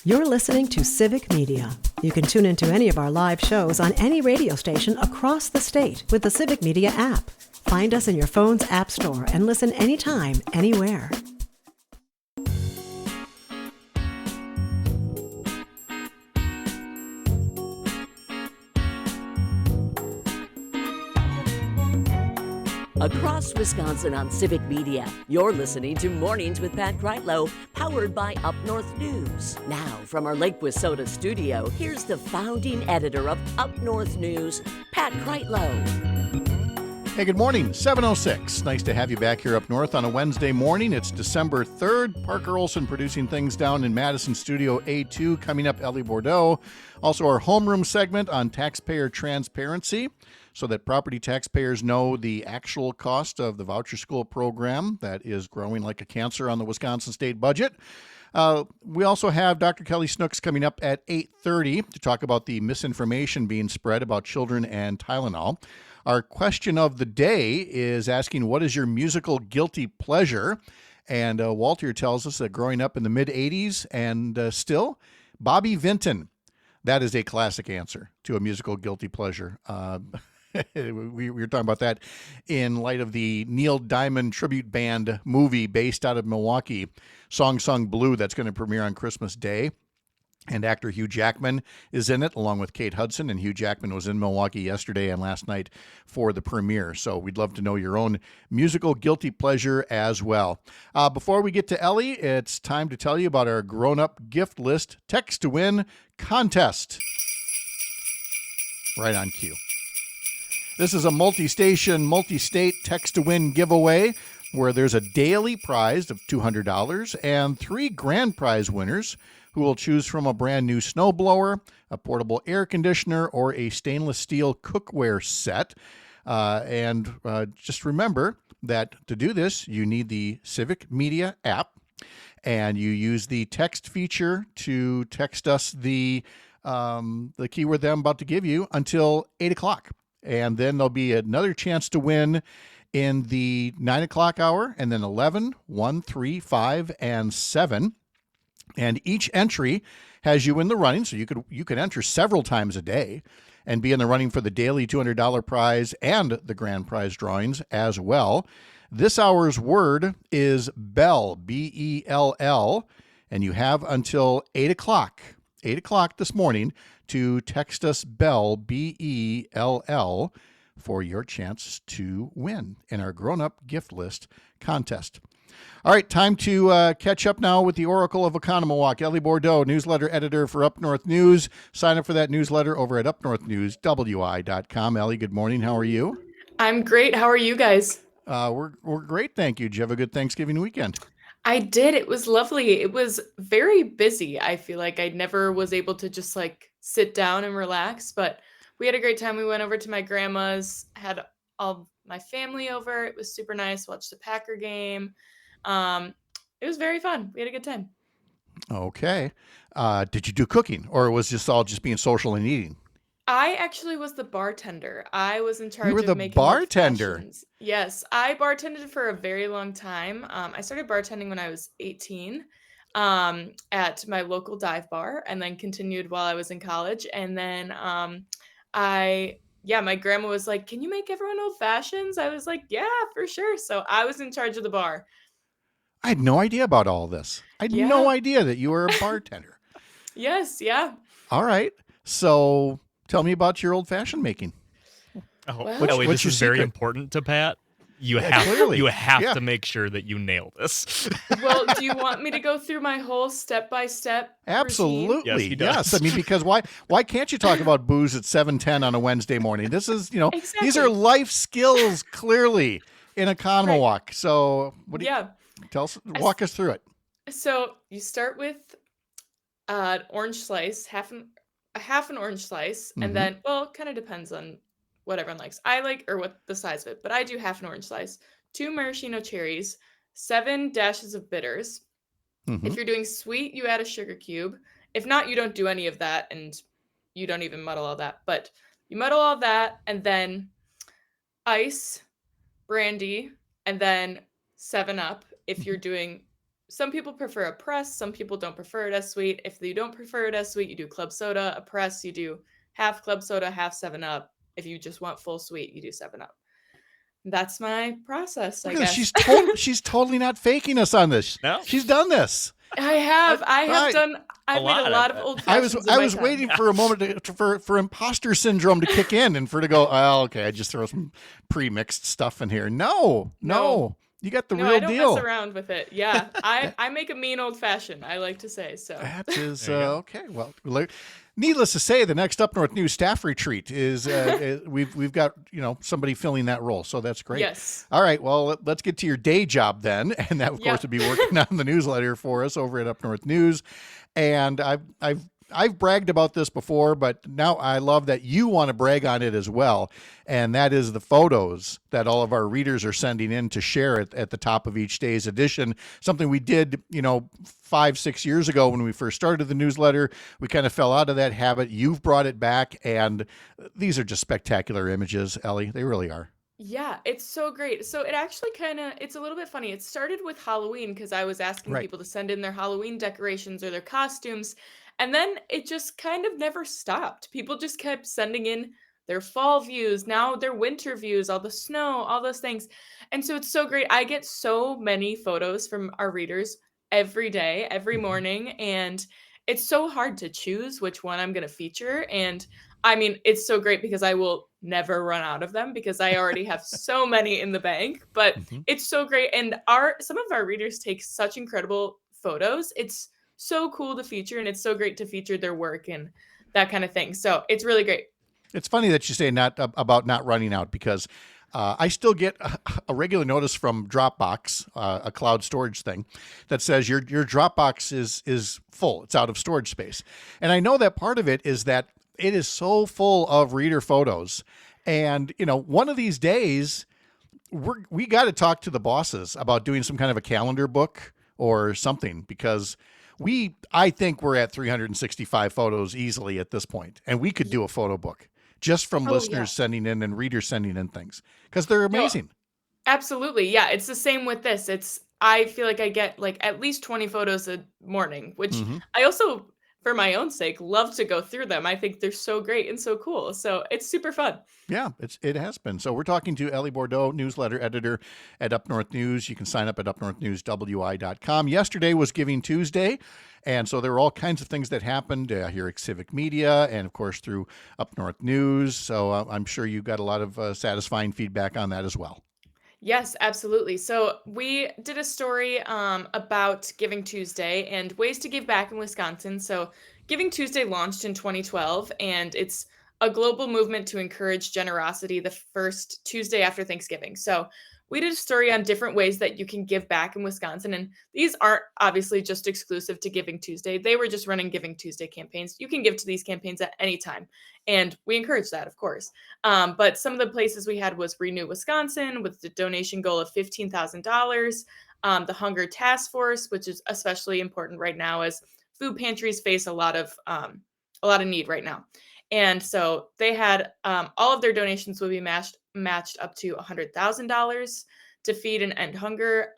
You're listening to Civic Media. You can tune into any of our live shows on any radio station across the state with the Civic Media app. Find us in your phone's app store and listen anytime, anywhere. Across Wisconsin on Civic Media, you're listening to Mornings with Pat Kreitlow, powered by Up North News. Now, from our Lake Wissota studio, here's the founding editor of Up North News, Pat Kreitlow. Hey, good morning, 7:06. Nice to have you back here up north on a Wednesday morning. It's December 3rd. Parker Olson producing things down in Madison Studio A2. Coming up, Ellie Bordeaux. Also, our Homeroom segment on taxpayer transparency, so that property taxpayers know the actual cost of the voucher school program that is growing like a cancer on the Wisconsin state budget. We also have Dr. Kelly Snooks coming up at 8:30 to talk about the misinformation being spread about children and Tylenol. Our question of the day is asking, what is your musical guilty pleasure? And Walter tells us that growing up in the mid-'80s and still, Bobby Vinton. That is a classic answer to a musical guilty pleasure. We were talking about that in light of the Neil Diamond tribute band movie based out of Milwaukee, Song Sung Blue, that's going to premiere on Christmas Day. And actor Hugh Jackman is in it, along with Kate Hudson. And Hugh Jackman was in Milwaukee yesterday and last night for the premiere. So we'd love to know your own musical guilty pleasure as well. Before we get to Ellie, it's time to tell you about our grown-up gift list text to win contest. Right on cue. This is a multi-station, multi-state text-to-win giveaway where there's a daily prize of $200 and 3 grand prize winners who will choose from a brand new snowblower, a portable air conditioner, or a stainless steel cookware set. Just remember that to do this, you need the Civic Media app, and you use the text feature to text us the keyword that I'm about to give you until 8 o'clock. And then there'll be another chance to win in the 9 o'clock hour, and then 11, 1, 3, 5, and 7. And each entry has you in the running, so you could enter several times a day and be in the running for the daily $200 prize and the grand prize drawings as well. This hour's word is Bell, B-E-L-L, and you have until 8 o'clock this morning to text us Bell, B-E-L-L, for your chance to win in our grown-up gift list contest. All right, time to catch up now with the Oracle of Oconomowoc, Ellie Bordeaux, newsletter editor for Up North News. Sign up for that newsletter over at upnorthnewswi.com. Ellie, good morning. How are you? I'm great. How are you guys? We're great, thank you. Did you have a good Thanksgiving weekend? I did. It was lovely. It was very busy. I feel like I never was able to just sit down and relax, but we had a great time. We went over to my grandma's, had all my family over. It was super nice. Watched the Packer game. It was very fun. We had a good time. Okay. Did you do cooking, or was this all just being social and eating? I actually was the bartender. I was in charge You were of the making bartender? refreshments. Yes, I bartended for a very long time. I started bartending when I was 18 at my local dive bar, and then continued while I was in college. And then my grandma was like, "Can you make everyone old fashions?" I was like, "Yeah, for sure." So I was in charge of the bar. I had no idea about all this. I had no Yeah. idea that you were a bartender. Yes, yeah. All right. So tell me about your old-fashioned making. Oh, Well- Ellie, What's this your is very secret? important to Pat. You clearly. have Yeah. to make sure that you nail this. Well, do you want me to go through my whole step-by-step routine? Absolutely. Yes, he does. I mean, because why can't you talk about booze at 7:10 on a Wednesday morning? This is, these Exactly. are life skills clearly in Oconomowoc. So what do you Yeah. walk us through it? So you start with an orange slice, half an orange slice, Mhm. and then, well, it kind of depends on what everyone likes. I like, or what the size of it, but I do half an orange slice, 2 maraschino cherries, 7 dashes of bitters. Mhm. If you're doing sweet, you add a sugar cube. If not, you don't do any of that, and you don't even muddle all that. But you muddle all that, and then ice, brandy, and then 7-Up if you're doing some people prefer a press, some people don't prefer it as sweet. If you don't prefer it as sweet, you do club soda. A press, you do half club soda, half 7 Up. If you just want full sweet, you do 7 Up. That's my process, I Look at this. guess. She's totally not faking us on this. No? She's done this. I have Right. I've made lot, a I lot of bet. old I was fashions. I was waiting for a moment for imposter syndrome to kick in and for her to go, oh, okay, I just throw some pre-mixed stuff in here. No. No. You got the No, real I don't deal. mess around with it. Yeah, I make a mean old fashioned. I like to say so. That is There you go. okay. Well, needless to say, the next Up North News staff retreat is we've got somebody filling that role, so that's great. Yes. All right. Well, let's get to your day job then, and that of course would be working on the newsletter for us over at Up North News. And I've bragged about this before, but now I love that you want to brag on it as well. And that is the photos that all of our readers are sending in to share at the top of each day's edition. Something we did, 5-6 years ago when we first started the newsletter. We kind of fell out of that habit. You've brought it back, and these are just spectacular images, Ellie. They really are. Yeah, it's so great. So it actually it's a little bit funny. It started with Halloween because I was asking Right. people to send in their Halloween decorations or their costumes. And then it just kind of never stopped. People just kept sending in their fall views, now their winter views, all the snow, all those things. And so it's so great. I get so many photos from our readers every day, every Mhm. morning. And it's so hard to choose which one I'm going to feature. And I mean, it's so great because I will never run out of them because I already have so many in the bank, but Mhm. it's so great. And some of our readers take such incredible photos. It's so cool to feature, and it's so great to feature their work and that kind of thing. So it's really great. It's funny that you say about not running out because I still get a regular notice from Dropbox, a cloud storage thing, that says your Dropbox is full. It's out of storage space, and I know that part of it is that it is so full of reader photos, and one of these days we got to talk to the bosses about doing some kind of a calendar book or something because I think we're at 365 photos easily at this point, and we could do a photo book just from Oh, yeah. listeners sending in and readers sending in things because they're No, amazing. absolutely. Yeah, it's the same with this. I feel like I get like at least 20 photos a morning, which Hmm. I also, for my own sake, love to go through them. I think they're so great and so cool. So it's super fun. Yeah, it has been. So we're talking to Ellie Bordeaux, newsletter editor at Up North News. You can sign up at upnorthnewswi.com. Yesterday was Giving Tuesday, and so there were all kinds of things that happened here at Civic Media and, of course, through Up North News. So I'm sure you got a lot of satisfying feedback on that as well. Yes, absolutely. So we did a story about Giving Tuesday and ways to give back in Wisconsin. So Giving Tuesday launched in 2012, and it's a global movement to encourage generosity the first Tuesday after Thanksgiving. So we did a story on different ways that you can give back in Wisconsin. And these aren't obviously just exclusive to Giving Tuesday. They were just running Giving Tuesday campaigns. You can give to these campaigns at any time. And we encourage that, of course. But some of the places we had was Renew Wisconsin with the donation goal of $15,000. The Hunger Task Force, which is especially important right now as food pantries face a lot of need right now. And so they had all of their donations will be matched up to $100,000 to feed and end hunger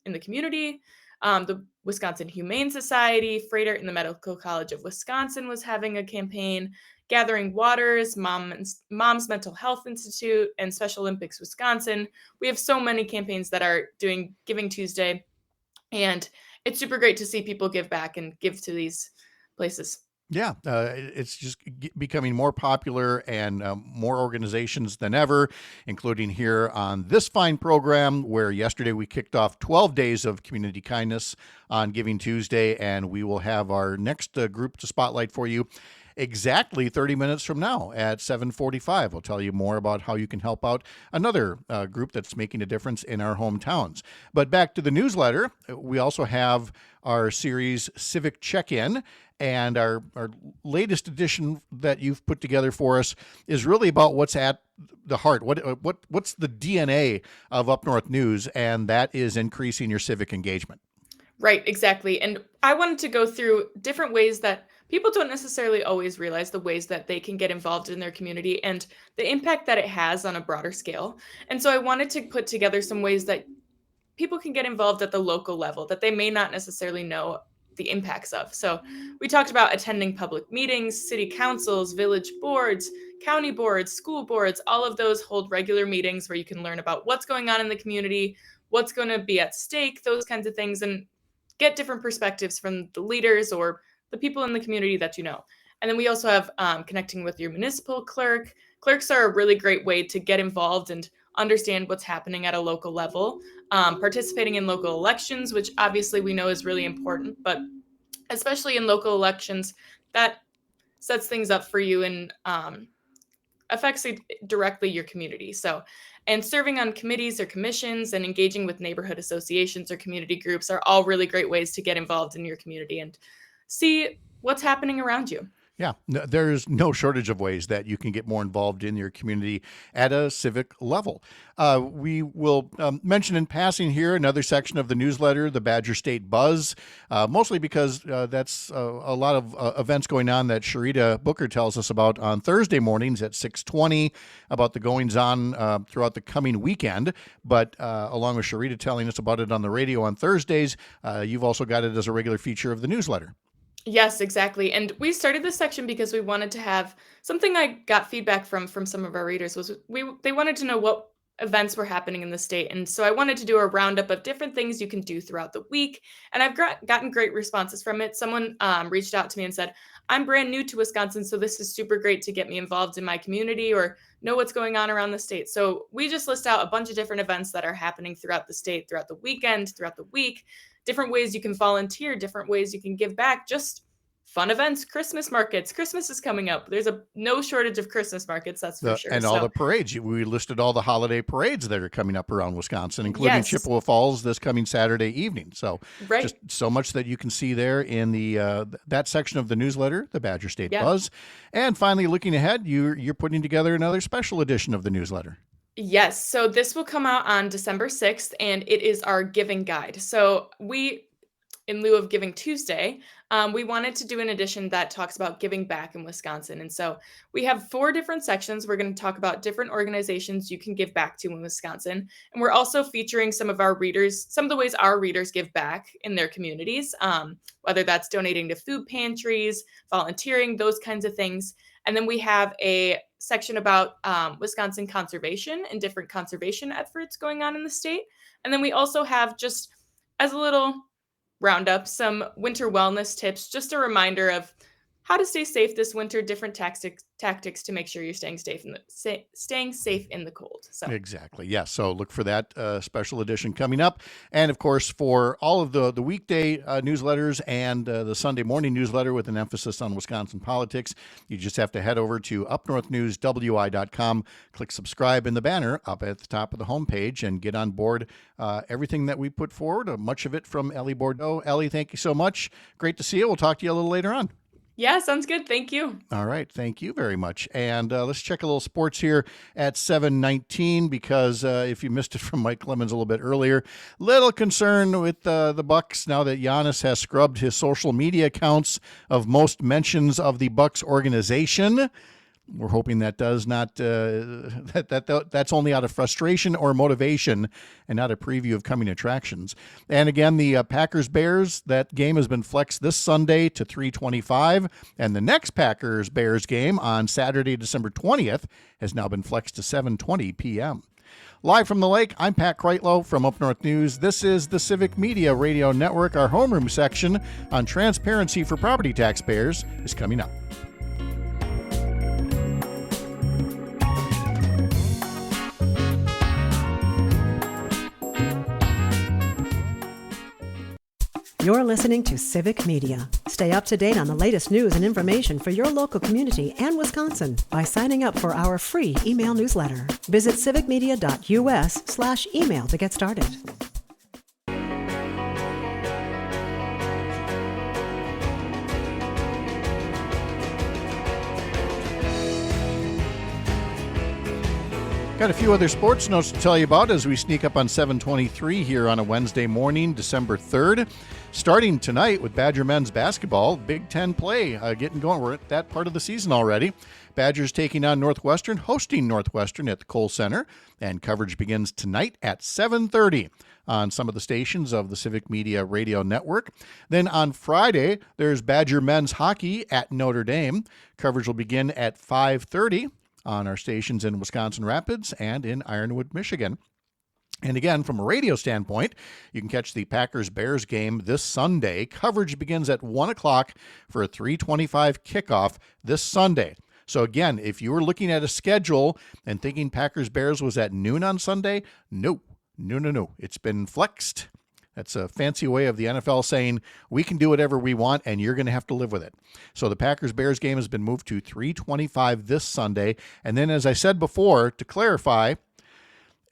in the community. The Wisconsin Humane Society, Freighter, and the Medical College of Wisconsin was having a campaign. Gathering Waters, Mom's Mental Health Institute, and Special Olympics Wisconsin. We have so many campaigns that are doing Giving Tuesday, and it's super great to see people give back and give to these places. Yeah, it's just becoming more popular and more organizations than ever, including here on this fine program where yesterday we kicked off 12 days of community kindness on Giving Tuesday, and we will have our next group to spotlight for you exactly 30 minutes from now at 7:45. We'll tell you more about how you can help out another group that's making a difference in our hometowns. But back to the newsletter, we also have our series Civic Check-In, and our latest edition that you've put together for us is really about what's at the heart. What's the DNA of Up North News, and that is increasing your civic engagement. Right, exactly. And I wanted to go through different ways that people don't necessarily always realize the ways that they can get involved in their community and the impact that it has on a broader scale. And so I wanted to put together some ways that people can get involved at the local level that they may not necessarily know the impacts of. So we talked about attending public meetings, city councils, village boards, county boards, school boards. All of those hold regular meetings where you can learn about what's going on in the community, what's going to be at stake, those kinds of things, and get different perspectives from the leaders or the people in the community that you know. And then we also have connecting with your municipal clerk. Clerks are a really great way to get involved and understand what's happening at a local level. Participating in local elections, which obviously we know is really important, but especially in local elections, that sets things up for you and affects directly your community. So, and serving on committees or commissions and engaging with neighborhood associations or community groups are all really great ways to get involved in your community and see what's happening around you. Yeah, there's no shortage of ways that you can get more involved in your community at a civic level. We will mention in passing here another section of the newsletter, the Badger State Buzz, mostly because that's a lot of events going on that Sharita Booker tells us about on Thursday mornings at 6:20 about the goings-on throughout the coming weekend. But along with Sharita telling us about it on the radio on Thursdays, you've also got it as a regular feature of the newsletter. Yes, exactly. And we started this section because we wanted to have something. I got feedback from some of our readers was they wanted to know what events were happening in the state. And so I wanted to do a roundup of different things you can do throughout the week. And I've gotten great responses from it. Someone reached out to me and said, I'm brand new to Wisconsin, so this is super great to get me involved in my community or know what's going on around the state. So we just list out a bunch of different events that are happening throughout the state, throughout the weekend, throughout the week, different ways you can volunteer, different ways you can give back, just fun events, Christmas markets. Christmas is coming up. There's no shortage of Christmas markets, that's for sure. And all the parades. We listed all the holiday parades that are coming up around Wisconsin, including Yes. Chippewa Falls this coming Saturday evening. So Right. just so much that you can see there in the that section of the newsletter, the Badger State Yeah. Buzz. And finally, looking ahead, you're putting together another special edition of the newsletter. Yes. So this will come out on December 6th, and it is our giving guide. So in lieu of Giving Tuesday, we wanted to do an edition that talks about giving back in Wisconsin. And so we have 4 different sections. We're going to talk about different organizations you can give back to in Wisconsin. And we're also featuring some of the ways our readers give back in their communities, whether that's donating to food pantries, volunteering, those kinds of things. And then we have a section about Wisconsin conservation and different conservation efforts going on in the state. And then we also have, just as a little roundup, some winter wellness tips, just a reminder of how to stay safe this winter, different tactics to make sure you're staying safe in the cold. So Exactly. Yes. So look for that special edition coming up. And of course, for all of the weekday newsletters and the Sunday morning newsletter with an emphasis on Wisconsin politics, you just have to head over to upnorthnewswi.com, click subscribe in the banner up at the top of the homepage, and get on board everything that we put forward, much of it from Ellie Bordeaux. Ellie, thank you so much. Great to see you. We'll talk to you a little later on. yeah, sounds good. Thank you. All right. Thank you very much. And let's check a little sports here at 7:19, because if you missed it from Mike Clemens a little bit earlier, little concern with the Bucks now that Giannis has scrubbed his social media accounts of most mentions of the Bucks organization. We're hoping that does not that's only out of frustration or motivation and not a preview of coming attractions. And again, the Packers-Bears, that game has been flexed this Sunday to 3:25, and the next Packers-Bears game on Saturday, December 20th, has now been flexed to 7:20 p.m. Live from the lake, I'm Pat Kreitlow from Up North News. This is the Civic Media Radio Network. Our homeroom section on transparency for property taxpayers is coming up. You're listening to Civic Media. Stay up to date on the latest news and information for your local community and Wisconsin by signing up for our free email newsletter. Visit civicmedia.us/email to get started. Got a few other sports notes to tell you about as we sneak up on 7:23 here on a Wednesday morning, December 3rd. Starting tonight with Badger men's basketball, Big Ten play getting going. We're at that part of the season already. Badgers taking on Northwestern, hosting Northwestern at the Kohl Center, and coverage begins tonight at 7:30. on some of the stations of the Civic Media Radio Network. Then on Friday, there's Badger men's hockey at Notre Dame. Coverage will begin at 5:30 on our stations in Wisconsin Rapids and in Ironwood, Michigan. And again, from a radio standpoint, you can catch the Packers-Bears game this Sunday. Coverage begins at 1 o'clock for a 3:25 kickoff this Sunday. So again, if you were looking at a schedule and thinking Packers-Bears was at noon on Sunday, no. It's been flexed. That's a fancy way of the NFL saying we can do whatever we want and you're going to have to live with it. So the Packers-Bears game has been moved to 3:25 this Sunday. And then, as I said before, to clarify,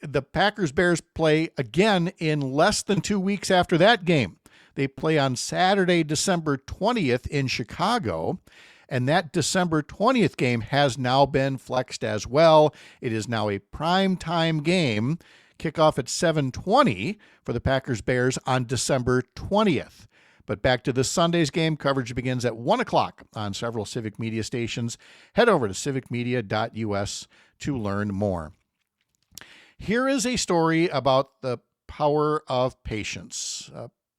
the Packers-Bears play again in less than 2 weeks after that game. They play on Saturday, December 20th in Chicago, and that December 20th game has now been flexed as well. It is now a primetime game, kickoff at 7:20 for the Packers-Bears on December 20th. But back to this Sunday's game, coverage begins at 1 o'clock on several Civic Media stations. Head over to civicmedia.us to learn more. Here is a story about the power of patience.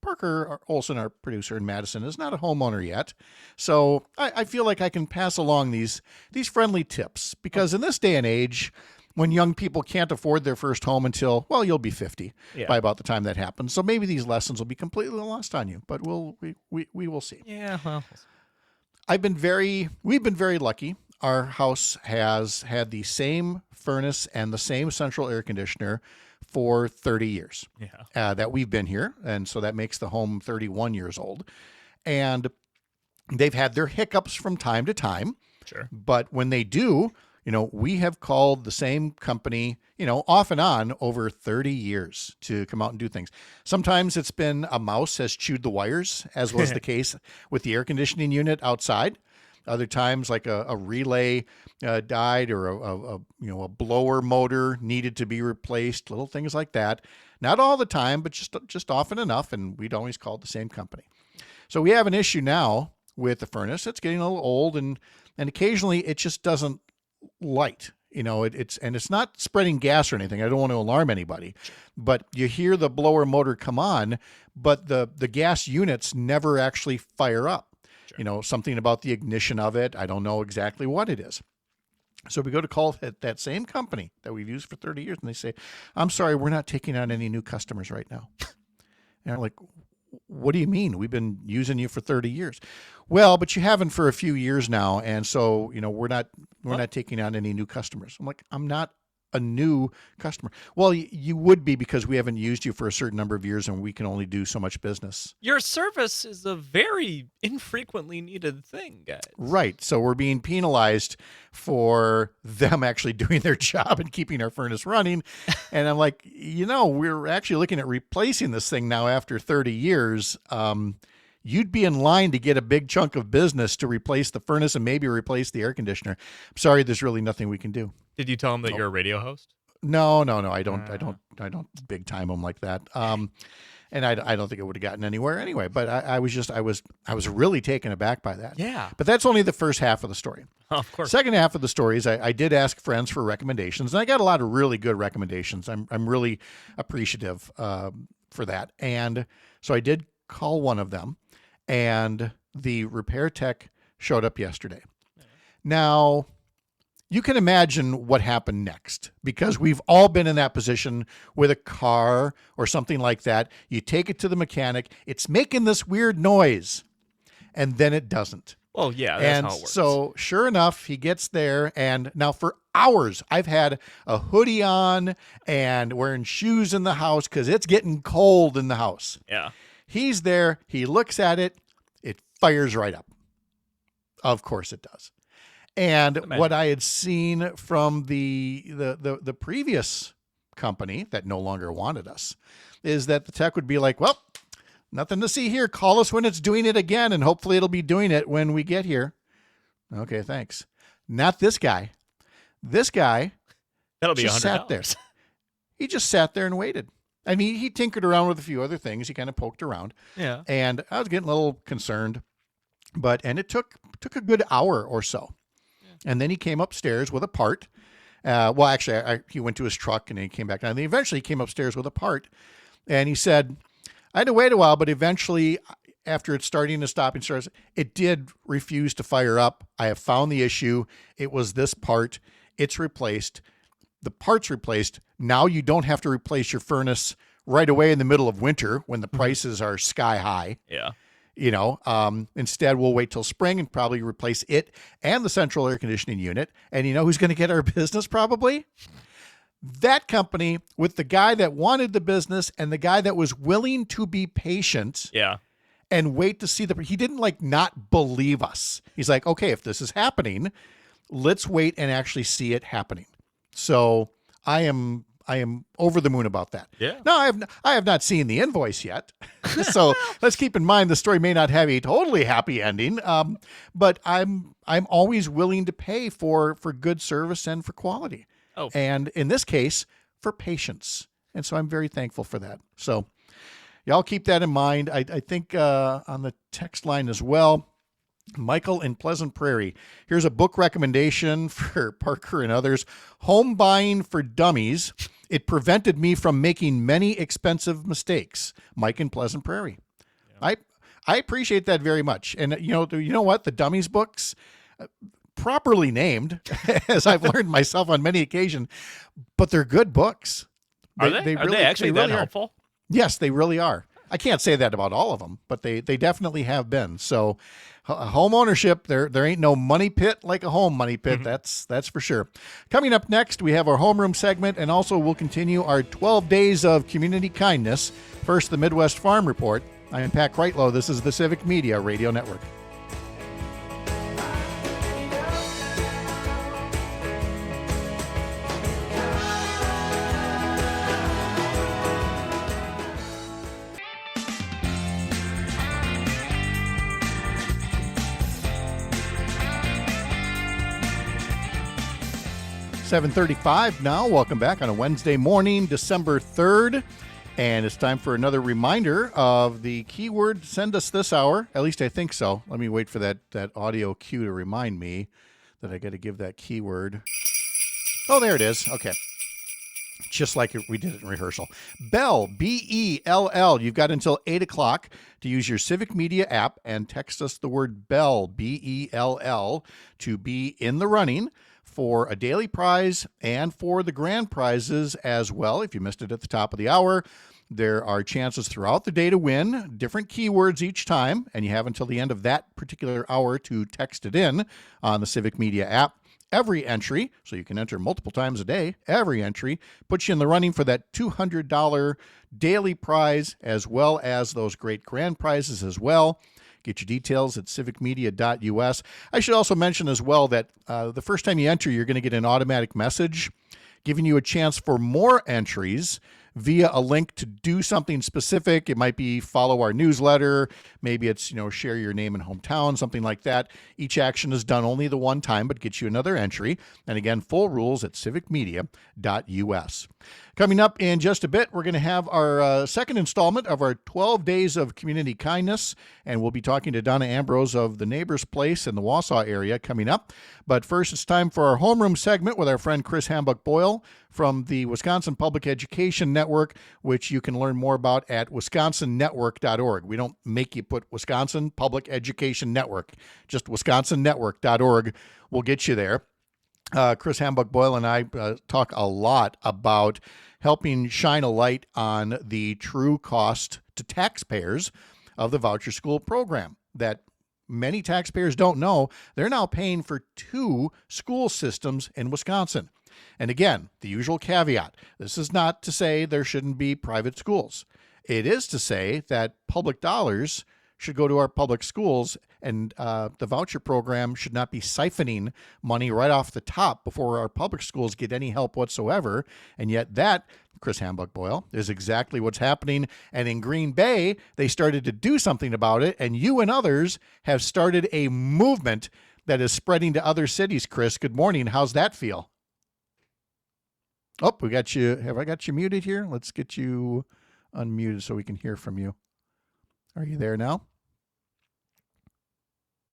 Parker Olson, our producer in Madison, is not a homeowner yet. So I feel like I can pass along these friendly tips because in this day and age, when young people can't afford their first home until, well, you'll be 50 by about the time that happens. So maybe these lessons will be completely lost on you, but we will see. Yeah, well. we've been very lucky. Our house has had the same furnace and the same central air conditioner for 30 years that we've been here. And so that makes the home 31 years old. And they've had their hiccups from time to time. Sure. But when they do, we have called the same company, off and on over 30 years to come out and do things. Sometimes it's been a mouse has chewed the wires, as was the case with the air conditioning unit outside. Other times, like a relay died or a blower motor needed to be replaced, little things like that. Not all the time, but just often enough, and we'd always called the same company. So we have an issue now with the furnace. It's getting a little old, and occasionally it just doesn't light. It's not spreading gas or anything. I don't want to alarm anybody, but you hear the blower motor come on, but the gas units never actually fire up. Sure. Something about the ignition of it. I don't know exactly what it is. So we go to call that same company that we've used for 30 years, and they say, I'm sorry, we're not taking on any new customers right now. And I'm like, what do you mean? We've been using you for 30 years. Well, but you haven't for a few years now. And so, we're not taking on any new customers. I'm like, I'm not a new customer. Well, you would be because we haven't used you for a certain number of years and we can only do so much business. Your service is a very infrequently needed thing, guys. Right. So we're being penalized for them actually doing their job and keeping our furnace running. And I'm like, we're actually looking at replacing this thing now after 30 years. You'd be in line to get a big chunk of business to replace the furnace and maybe replace the air conditioner. I'm sorry, there's really nothing we can do. Did you tell them that you're a radio host? No. I don't big time them like that. And I don't think it would have gotten anywhere anyway. But I was really taken aback by that. Yeah. But that's only the first half of the story. Oh, of course. Second half of the story is I did ask friends for recommendations, and I got a lot of really good recommendations. I'm really appreciative for that. And so I did call one of them, and the repair tech showed up yesterday. Now, you can imagine what happened next, because we've all been in that position with a car or something like that. You take it to the mechanic, it's making this weird noise, and then it doesn't. Well, yeah, that's how it works. So sure enough, he gets there, and now for hours, I've had a hoodie on and wearing shoes in the house because it's getting cold in the house. Yeah. He's there, he looks at it, it fires right up. Of course it does. And what I had seen from the previous company that no longer wanted us is that the tech would be like, well, nothing to see here. Call us when it's doing it again, and hopefully it'll be doing it when we get here. Okay, thanks. Not this guy. This guy That'll be just $100. sat there. He just sat there and waited. I mean, he tinkered around with a few other things. He kind of poked around. Yeah. And I was getting a little concerned. And it took a good hour or so. And then he came upstairs with a part. He went to his truck and he came back down. And eventually he came upstairs with a part. And he said, I had to wait a while, but eventually, after it's starting to stop and start, it did refuse to fire up. I have found the issue. It was this part. It's replaced. The part's replaced. Now you don't have to replace your furnace right away in the middle of winter when the prices are sky high. Yeah. Instead, we'll wait till spring and probably replace it and the central air conditioning unit. And you know who's going to get our business probably? That company with the guy that wanted the business and the guy that was willing to be patient. Yeah. And wait to see he didn't not believe us. He's like, okay, if this is happening, let's wait and actually see it happening. So I am over the moon about that. Yeah. No, I have not seen the invoice yet. So let's keep in mind the story may not have a totally happy ending. But I'm always willing to pay for good service and for quality. Oh. And in this case, for patience. And so I'm very thankful for that. So y'all keep that in mind. I think on the text line as well, Michael in Pleasant Prairie. Here's a book recommendation for Parker and others. Home Buying for Dummies. It prevented me from making many expensive mistakes. Mike in Pleasant Prairie. Yeah. I appreciate that very much. And you know what? The Dummies books, properly named, as I've learned myself on many occasions, but they're good books. Are they actually that helpful? Yes, they really are. I can't say that about all of them, but they definitely have been. So home ownership, there ain't no money pit like a home money pit. That's for sure. Coming up next, we have our homeroom segment, and also we'll continue our 12 days of community kindness. First, the Midwest Farm Report. I am Pat Kreitlow. This is the Civic Media Radio Network. .35 now. Welcome back on a Wednesday morning, December 3rd. And it's time for another reminder of the keyword send us this hour. At least I think so. Let me wait for that audio cue to remind me that I got to give that keyword. Oh, there it is. Okay. Just like we did it in rehearsal. Bell, B-E-L-L. You've got until 8 o'clock to use your Civic Media app and text us the word BELL, B-E-L-L, to be in the running for a daily prize and for the grand prizes as well. If you missed it at the top of the hour, there are chances throughout the day to win different keywords each time, and you have until the end of that particular hour to text it in on the Civic Media app. Every entry, so you can enter multiple times a day, every entry puts you in the running for that $200 daily prize, as well as those great grand prizes as well. Get your details at civicmedia.us. I should also mention as well that the first time you enter, you're going to get an automatic message giving you a chance for more entries via a link to do something specific. It might be follow our newsletter. Maybe it's, share your name and hometown, something like that. Each action is done only the one time, but gets you another entry. And again, full rules at civicmedia.us. Coming up in just a bit, we're going to have our second installment of our 12 Days of Community Kindness, and we'll be talking to Donna Ambrose of the Neighbor's Place in the Wausau area coming up. But first, it's time for our homeroom segment with our friend Chris Hambuck-Boyle from the Wisconsin Public Education Network, which you can learn more about at wisconsonnetwork.org. We don't make you put Wisconsin Public Education Network, just wisconsonnetwork.org will get you there. Chris Hambuck-Boyle and I talk a lot about helping shine a light on the true cost to taxpayers of the voucher school program that many taxpayers don't know. They're now paying for 2 school systems in Wisconsin. And again, the usual caveat, this is not to say there shouldn't be private schools. It is to say that public dollars should go to our public schools, and the voucher program should not be siphoning money right off the top before our public schools get any help whatsoever. And yet that, Chris Hambuck-Boyle, is exactly what's happening. And in Green Bay, they started to do something about it, and you and others have started a movement that is spreading to other cities. Chris, good morning. How's that feel? Oh, we got you. Have I got you muted here? Let's get you unmuted so we can hear from you. Are you there now?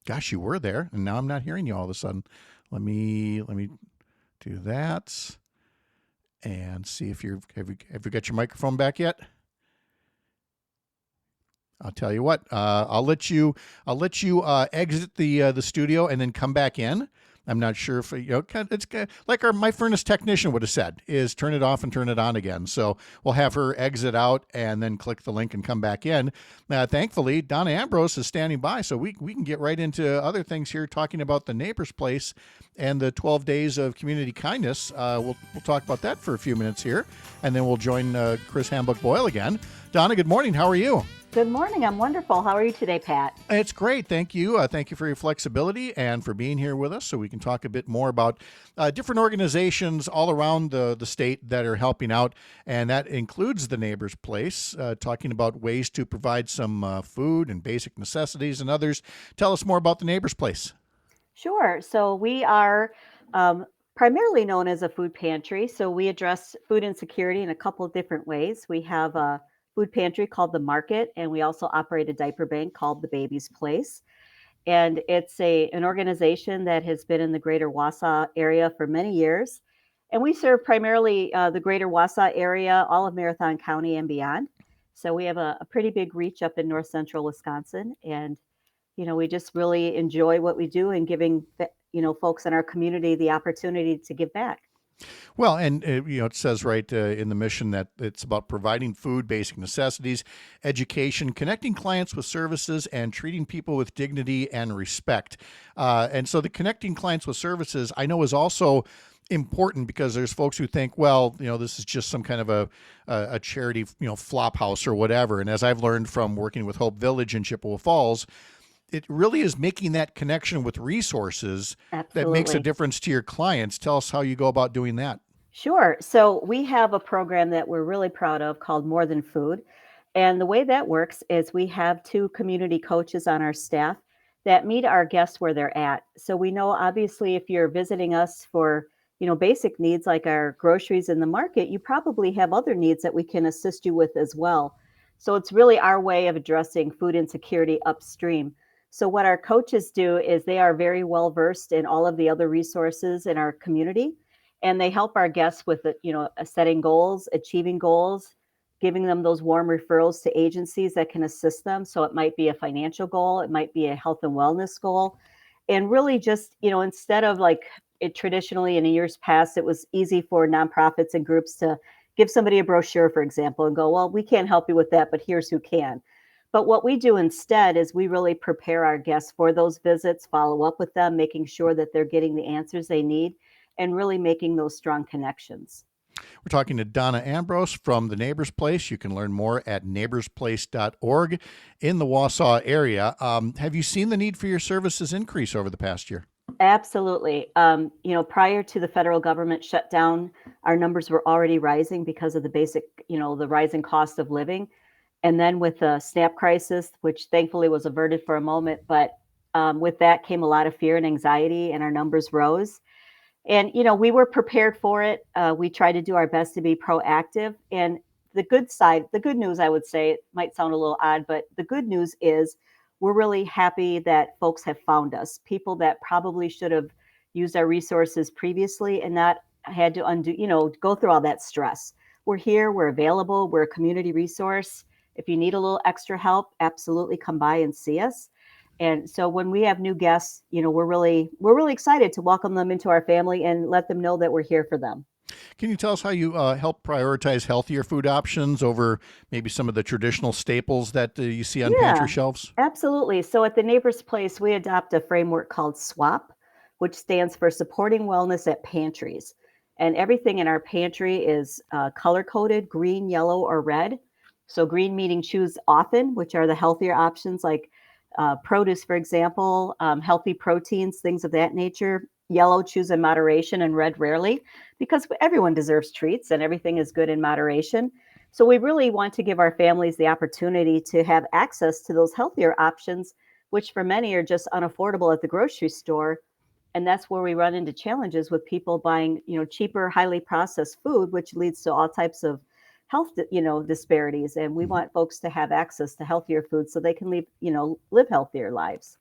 Gosh, you were there, and now I'm not hearing you all of a sudden. Let me do that and see if have you got your microphone back yet? I'll tell you what. I'll let you exit the studio and then come back in. I'm not sure if it's like my furnace technician would have said, is turn it off and turn it on again. So we'll have her exit out and then click the link and come back in. Thankfully, Donna Ambrose is standing by, so we can get right into other things here, talking about the Neighbor's Place and the 12 days of community kindness. We'll talk about that for a few minutes here, and then we'll join Chris Hambuck-Boyle again. Donna, good morning. How are you? Good morning. I'm wonderful. How are you today, Pat? It's great. Thank you. Thank you for your flexibility and for being here with us so we can talk a bit more about different organizations all around the state that are helping out. And that includes the Neighbor's Place, talking about ways to provide some food and basic necessities and others. Tell us more about the Neighbor's Place. Sure. So we are primarily known as a food pantry. So we address food insecurity in a couple of different ways. We have a food pantry called The Market, and we also operate a diaper bank called The Baby's Place. And it's an organization that has been in the greater Wausau area for many years. And we serve primarily the greater Wausau area, all of Marathon County and beyond. So we have a pretty big reach up in north central Wisconsin. And, we just really enjoy what we do and giving, folks in our community the opportunity to give back. Well, and it says right in the mission that it's about providing food, basic necessities, education, connecting clients with services, and treating people with dignity and respect. And so the connecting clients with services, I know, is also important because there's folks who think, well, this is just some kind of a charity, flop house or whatever. And as I've learned from working with Hope Village in Chippewa Falls, it really is making that connection with resources that makes a difference to your clients. Tell us how you go about doing that. Sure. So we have a program that we're really proud of called More Than Food. And the way that works is we have 2 community coaches on our staff that meet our guests where they're at. So we know, obviously, if you're visiting us for, basic needs like our groceries in the market, you probably have other needs that we can assist you with as well. So it's really our way of addressing food insecurity upstream. So what our coaches do is they are very well versed in all of the other resources in our community, and they help our guests with setting goals, achieving goals, giving them those warm referrals to agencies that can assist them. So it might be a financial goal, it might be a health and wellness goal, and really just instead of like it traditionally in years past, it was easy for nonprofits and groups to give somebody a brochure, for example, and go, well, we can't help you with that, but here's who can. But what we do instead is we really prepare our guests for those visits, follow up with them, making sure that they're getting the answers they need, and really making those strong connections. We're talking to Donna Ambrose from the Neighbor's Place. You can learn more at neighborsplace.org in the Wausau area. Have you seen the need for your services increase over the past year? Absolutely. Prior to the federal government shutdown, our numbers were already rising because of the basic, the rising cost of living. And then with the SNAP crisis, which thankfully was averted for a moment, but with that came a lot of fear and anxiety, and our numbers rose. And, we were prepared for it. We tried to do our best to be proactive. And the good news, I would say, it might sound a little odd, but the good news is we're really happy that folks have found us, people that probably should have used our resources previously and not had to go through all that stress. We're here, we're available, we're a community resource. If you need a little extra help, absolutely come by and see us. And so when we have new guests, we're really excited to welcome them into our family and let them know that we're here for them. Can you tell us how you help prioritize healthier food options over maybe some of the traditional staples that you see on pantry shelves? Absolutely. So at the Neighbor's Place, we adopt a framework called SWAP, which stands for Supporting Wellness at Pantries. And everything in our pantry is color-coded, green, yellow, or red. So green meaning choose often, which are the healthier options like produce, for example, healthy proteins, things of that nature. Yellow, choose in moderation, and red, rarely, because everyone deserves treats and everything is good in moderation. So we really want to give our families the opportunity to have access to those healthier options, which for many are just unaffordable at the grocery store. And that's where we run into challenges with people buying, cheaper, highly processed food, which leads to all types of health, disparities. And we want folks to have access to healthier food so they can live healthier lives.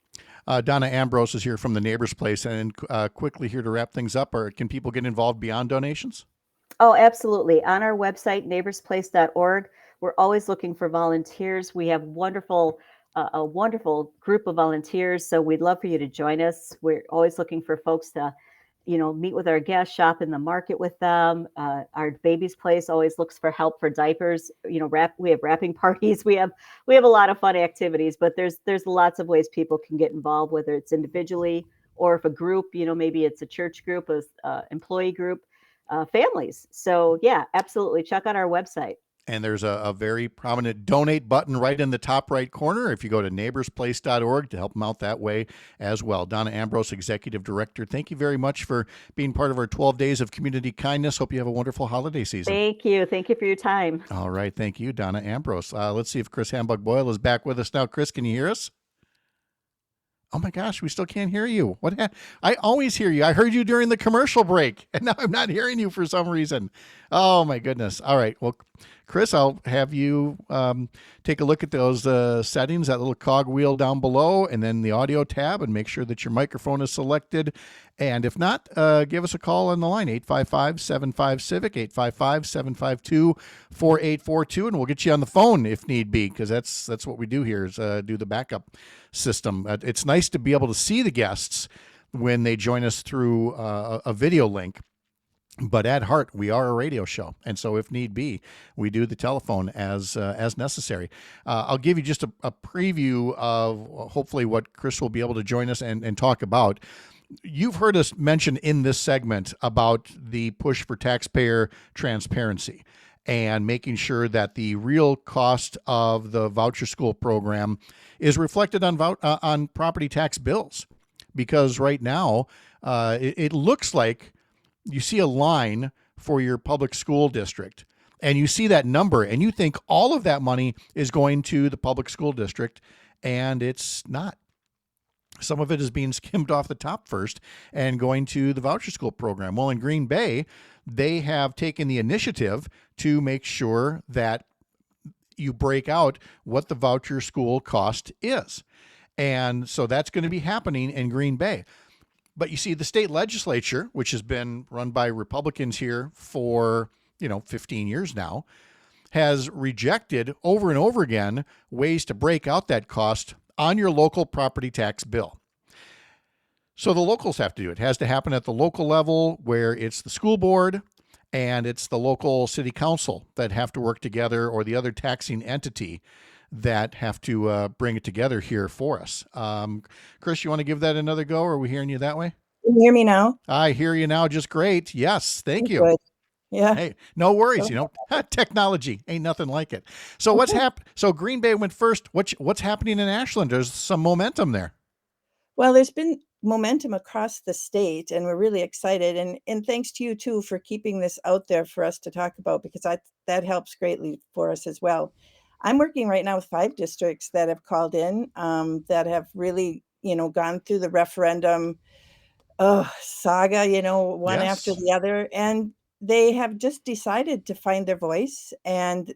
Donna Ambrose is here from the Neighbor's Place. And quickly here to wrap things up, or can people get involved beyond donations? Oh, absolutely. On our website, neighborsplace.org, We're always looking for volunteers. We have a wonderful group of volunteers, so we'd love for you to join us. We're always looking for folks to, meet with our guests, shop in the market with them. Our baby's place always looks for help for diapers. We have wrapping parties. We have a lot of fun activities, but there's lots of ways people can get involved, whether it's individually or if a group, maybe it's a church group, employee group, families. So yeah, absolutely. Check out our website. And there's a very prominent donate button right in the top right corner if you go to neighborsplace.org to help them out that way as well. Donna Ambrose, Executive Director, thank you very much for being part of our 12 Days of Community Kindness. Hope you have a wonderful holiday season. Thank you. Thank you for your time. All right. Thank you, Donna Ambrose. Let's see if Chris Hambug-Boyle is back with us now. Chris, can you hear us? Oh my gosh, we still can't hear you. I always hear you. I heard you during the commercial break, and now I'm not hearing you for some reason. Oh my goodness. All right. Well, Chris, I'll have you take a look at those settings, that little cog wheel down below, and then the audio tab, and make sure that your microphone is selected. And if not, give us a call on the line, 855-75-CIVIC, 855-752-4842, and we'll get you on the phone if need be, because that's what we do here is do the backup system. It's nice to be able to see the guests when they join us through a video link. But at heart, we are a radio show, and so if need be, we do the telephone as necessary. I'll give you just a preview of hopefully what Chris will be able to join us and talk about. You've heard us mention in this segment about the push for taxpayer transparency and making sure that the real cost of the voucher school program is reflected on property tax bills, because right now it looks like you see a line for your public school district and you see that number and you think all of that money is going to the public school district, and it's not. Some of it is being skimmed off the top first and going to the voucher school program. Well, in Green Bay, they have taken the initiative to make sure that you break out what the voucher school cost is. And so that's going to be happening in Green Bay. But you see, the state legislature, which has been run by Republicans here for, 15 years now, has rejected over and over again ways to break out that cost on your local property tax bill. So the locals have to do it. It has to happen at the local level, where it's the school board and it's the local city council that have to work together, or the other taxing entity that have to bring it together here for us. Chris, you want to give that another go? Or are we hearing you that way? Can you hear me now? I hear you now just great. Yes, thank you. Good. Yeah. Hey, no worries. Technology ain't nothing like it. So what's happened? So Green Bay went first. What's happening in Ashland? There's some momentum there. Well, there's been momentum across the state, and we're really excited. And thanks to you too for keeping this out there for us to talk about, because that helps greatly for us as well. I'm working right now with 5 districts that have called in, that have really, gone through the referendum saga, one after the other. And they have just decided to find their voice, and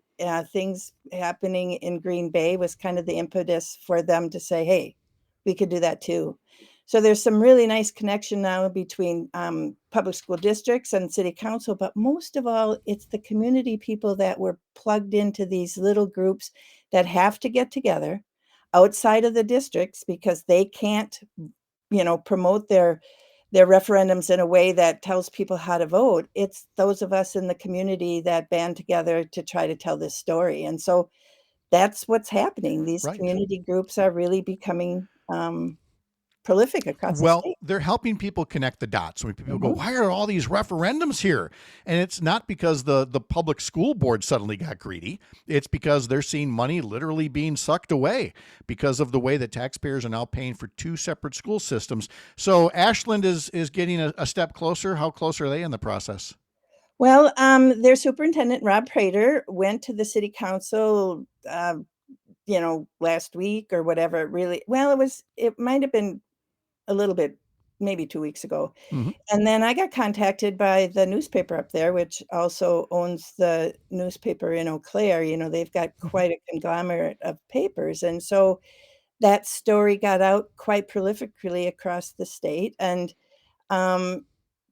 things happening in Green Bay was kind of the impetus for them to say, hey, we could do that too. So there's some really nice connection now between public school districts and city council, but most of all, it's the community people that were plugged into these little groups that have to get together outside of the districts because they can't, promote their referendums in a way that tells people how to vote. It's those of us in the community that band together to try to tell this story. And so that's what's happening. These community groups are really becoming prolific across the state. Well, they're helping people connect the dots. When people go, why are all these referendums here? And it's not because the public school board suddenly got greedy. It's because they're seeing money literally being sucked away because of the way that taxpayers are now paying for 2 separate school systems. So Ashland is getting a step closer. How close are they in the process? Well, their superintendent, Rob Prater, went to the city council, last week or whatever. It might have been a little bit, maybe 2 weeks ago. And then I got contacted by the newspaper up there, which also owns the newspaper in Eau Claire. They've got quite a conglomerate of papers. And so that story got out quite prolifically across the state. And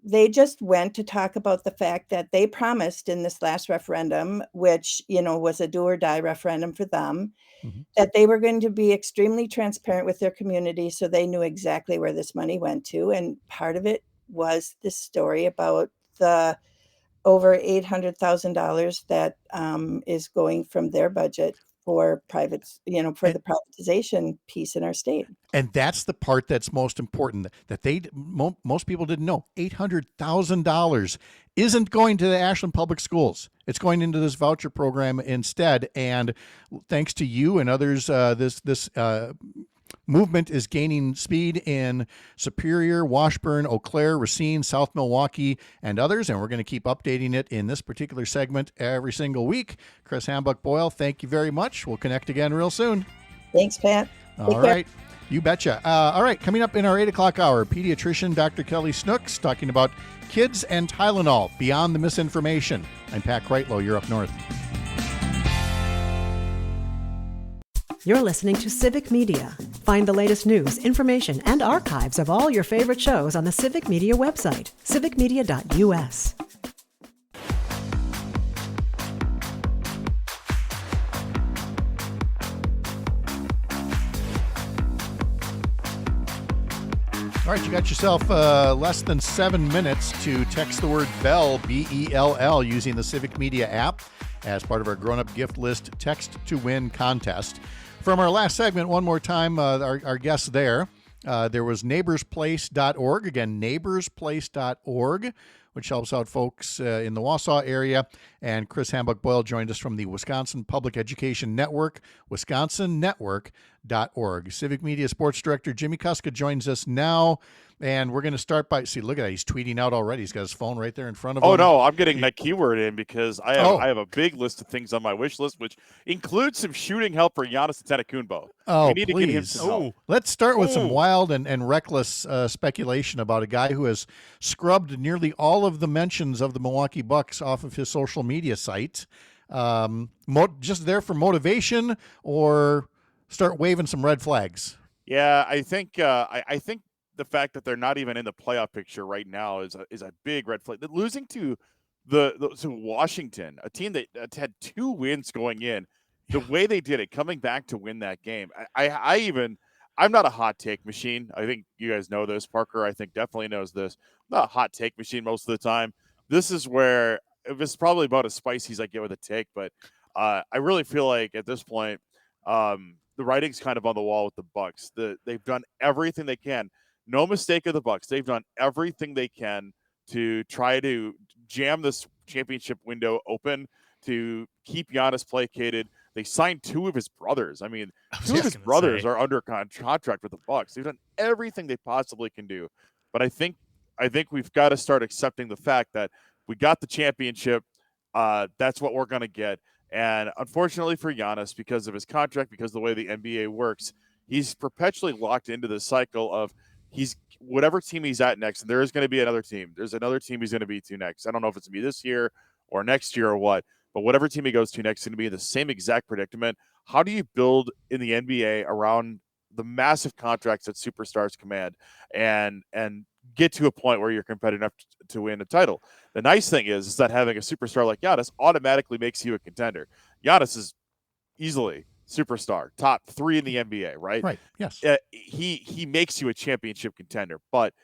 they just went to talk about the fact that they promised in this last referendum, which, was a do or die referendum for them, Mhm. that they were going to be extremely transparent with their community so they knew exactly where this money went to. And part of it was this story about the over $800,000 that is going from their budget for for the privatization piece in our state. And that's the part that's most important that most people didn't know. $800,000 isn't going to the Ashland Public Schools. It's going into this voucher program instead. And thanks to you and others, this movement is gaining speed in Superior, Washburn, Eau Claire, Racine, South Milwaukee, and others. And we're going to keep updating it in this particular segment every single week. Chris Hambuck-Boyle, thank you very much. We'll connect again real soon. Thanks, Pat. All right. You betcha. All right. Coming up in our 8 o'clock hour, pediatrician Dr. Kelly Snooks talking about kids and Tylenol, beyond the misinformation. I'm Pat Kreitlow. You're up north. You're listening to Civic Media. Find the latest news, information, and archives of all your favorite shows on the Civic Media website, civicmedia.us. All right, you got yourself less than 7 minutes to text the word BELL, B-E-L-L, using the Civic Media app as part of our grown-up gift list text to win contest. From our last segment, one more time, our guests there was neighborsplace.org. Again, neighborsplace.org, which helps out folks in the Wausau area. And Chris Hambuck-Boyle joined us from the Wisconsin Public Education Network, wisconsonnetwork.org. Civic Media Sports Director Jimmy Kuska joins us now. And we're going to start by, look at that. He's tweeting out already. He's got his phone right there in front of him. Oh, no, I'm getting that keyword in because I have a big list of things on my wish list, which includes some shooting help for Giannis Antetokounmpo. Oh, we need please. to get him some help. Let's start with some wild and reckless speculation about a guy who has scrubbed nearly all of the mentions of the Milwaukee Bucks off of his social media site. Just there for motivation, or start waving some red flags? Yeah, I think the fact that they're not even in the playoff picture right now is a big red flag. Losing to to Washington, a team that had 2 wins going in, the way they did it, coming back to win that game. I'm not a hot take machine. I think you guys know this. Parker, I think, definitely knows this. I'm not a hot take machine most of the time. This is where it's probably about as spicy as I get with a take, but I really feel like at this point, the writing's kind of on the wall with the Bucks. They've done everything they can. No mistake of the Bucks. They've done everything they can to try to jam this championship window open, to keep Giannis placated. They signed 2 of his brothers. I mean, 2 of his brothers are under contract with the Bucks. They've done everything they possibly can do. But I think we've got to start accepting the fact that we got the championship. That's what we're going to get. And unfortunately for Giannis, because of his contract, because of the way the NBA works, he's perpetually locked into this cycle of he's whatever team he's at next, and there is going to be another team. There's another team he's going to be to next. I don't know if it's going to be this year or next year or what, but whatever team he goes to next is going to be in the same exact predicament. How do you build in the NBA around the massive contracts that superstars command and get to a point where you're competitive enough to win a title? The nice thing is that having a superstar like Giannis automatically makes you a contender. Giannis is easily superstar, top 3 in the NBA, right? Right. Yes. He makes you a championship contender, but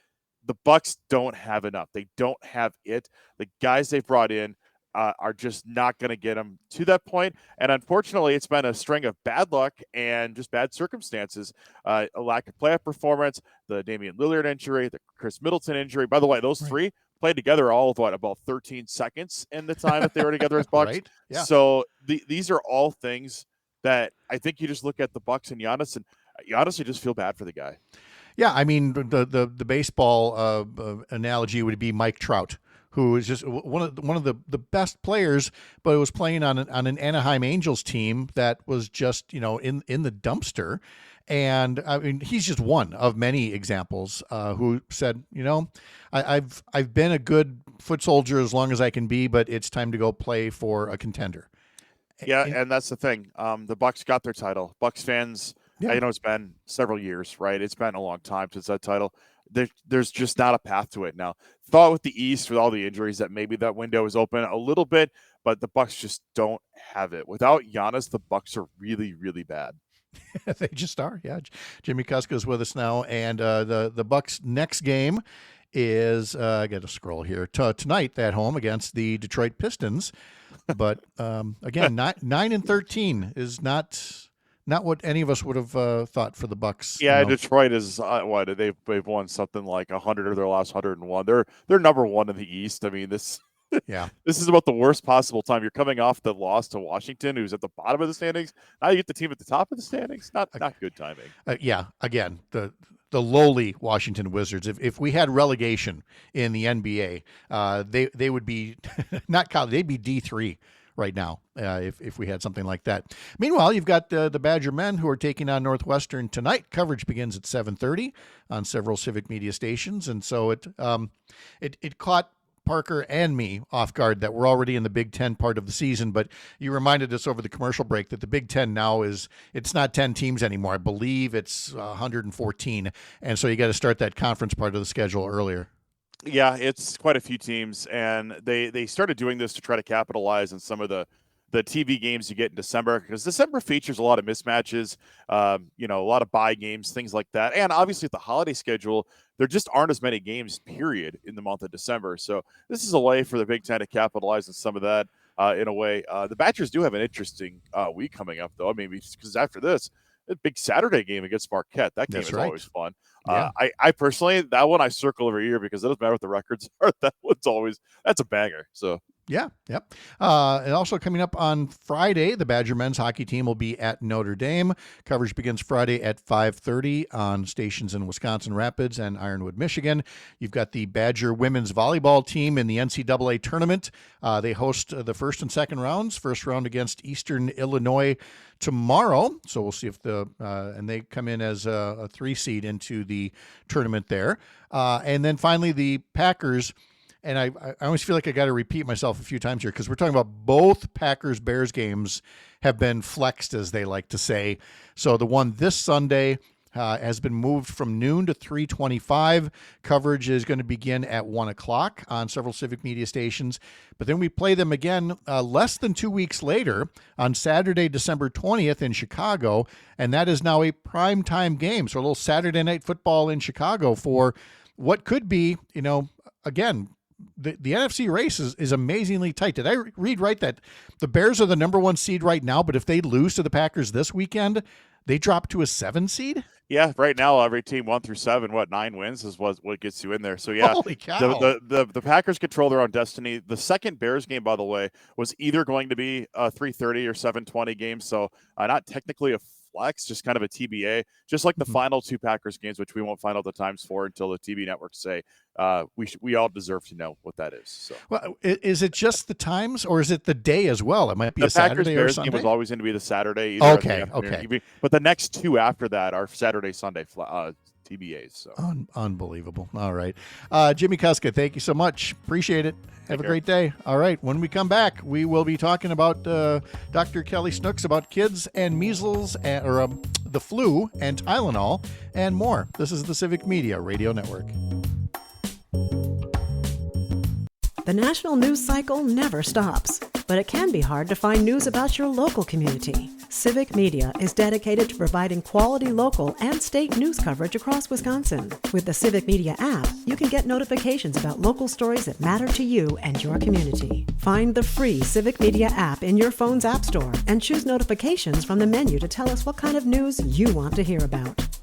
the Bucks don't have enough. They don't have it. The guys they've brought in are just not going to get them to that point. And unfortunately, it's been a string of bad luck and just bad circumstances. A lack of playoff performance, the Damian Lillard injury, the Chris Middleton injury. By the way, those 3 played together all of about 13 seconds in the time that they were together as Bucks. Right? Yeah. So these are all things that I think you just look at the Bucks and Giannis, and you honestly just feel bad for the guy. Yeah, I mean, the baseball analogy would be Mike Trout, who is just one of the best players, but was playing on an Anaheim Angels team that was just in the dumpster. And I mean, he's just one of many examples who said, I've been a good foot soldier as long as I can be, but it's time to go play for a contender. Yeah, and that's the thing. The Bucks got their title. Bucks fans, it's been several years, right? It's been a long time since that title. there's just not a path to it now. Thought with the East, with all the injuries, that maybe that window is open a little bit, but the Bucks just don't have it. Without Giannis, the Bucks are really, really bad. They just are. Yeah. Jimmy Kuska is with us now, and the Bucks' next game is I got to scroll here tonight at home against the Detroit Pistons. But again, 9-13 is not what any of us would have thought for the Bucks. Yeah, Detroit is what they've won something like 100 of their last 101. They're number one in the East. I mean, this is about the worst possible time. You're coming off the loss to Washington, who's at the bottom of the standings. Now you get the team at the top of the standings. Not good timing. Again, the lowly Washington Wizards. If we had relegation in the NBA, they would be not college. They'd be D3 right now if we had something like that. Meanwhile, you've got the Badger men who are taking on Northwestern tonight. Coverage begins at 7:30 on several Civic Media stations, and so it caught Parker and me off guard that we're already in the Big Ten part of the season, but you reminded us over the commercial break that the Big Ten now it's not 10 teams anymore. I believe it's 114, and so you got to start that conference part of the schedule earlier. Yeah, it's quite a few teams, and they started doing this to try to capitalize on some of the TV games you get in December, because December features a lot of mismatches, a lot of bye games, things like that. And obviously, at the holiday schedule, there just aren't as many games, period, in the month of December. So this is a way for the Big Ten to capitalize on some of that in a way. The Badgers do have an interesting week coming up, though. I mean, because after this, a big Saturday game against Marquette. That game is always fun. Yeah. I personally, that one I circle every year because it doesn't matter what the records are. That's a banger. So. Yeah, yep. And also coming up on Friday, the Badger men's hockey team will be at Notre Dame. Coverage begins Friday at 5:30 on stations in Wisconsin Rapids and Ironwood, Michigan. You've got the Badger women's volleyball team in the NCAA tournament. They host the first and second rounds. First round against Eastern Illinois tomorrow. So we'll see if and they come in as a 3 seed into the tournament there. And then finally, the Packers. And I always feel like I got to repeat myself a few times here because we're talking about both Packers-Bears games have been flexed, as they like to say. So the one this Sunday has been moved from noon to 3:25. Coverage is going to begin at 1 o'clock on several Civic Media stations. But then we play them again less than 2 weeks later on Saturday, December 20th in Chicago. And that is now a primetime game. So a little Saturday night football in Chicago for what could be, again, the NFC race is amazingly tight. Did I read right that the Bears are the number 1 seed right now, but if they lose to the Packers this weekend, they drop to a 7 seed? Yeah, right now every team 1 through 7, 9 wins is what gets you in there. So yeah, holy cow. The Packers control their own destiny. The second Bears game, by the way, was either going to be a 3:30 or 7:20 game. So not technically a flex, just kind of a TBA, just like the final 2 Packers games, which we won't find out the times for until the TV networks say we all deserve to know what that is. So, well, is it just the times, or is it the day as well? It might be the a Saturday Packers or Sunday. Game was always going to be the Saturday. Okay. But the next 2 after that are Saturday, Sunday TBAs. So unbelievable. All right, Jimmy Kuska, thank you so much. Appreciate it. Have a great day. All right, when we come back, we will be talking about Dr. Kelly Snooks about kids and measles or the flu and Tylenol and more. This is the Civic Media Radio Network. The national news cycle never stops, but it can be hard to find news about your local community. Civic Media is dedicated to providing quality local and state news coverage across Wisconsin. With the Civic Media app, you can get notifications about local stories that matter to you and your community. Find the free Civic Media app in your phone's app store and choose notifications from the menu to tell us what kind of news you want to hear about.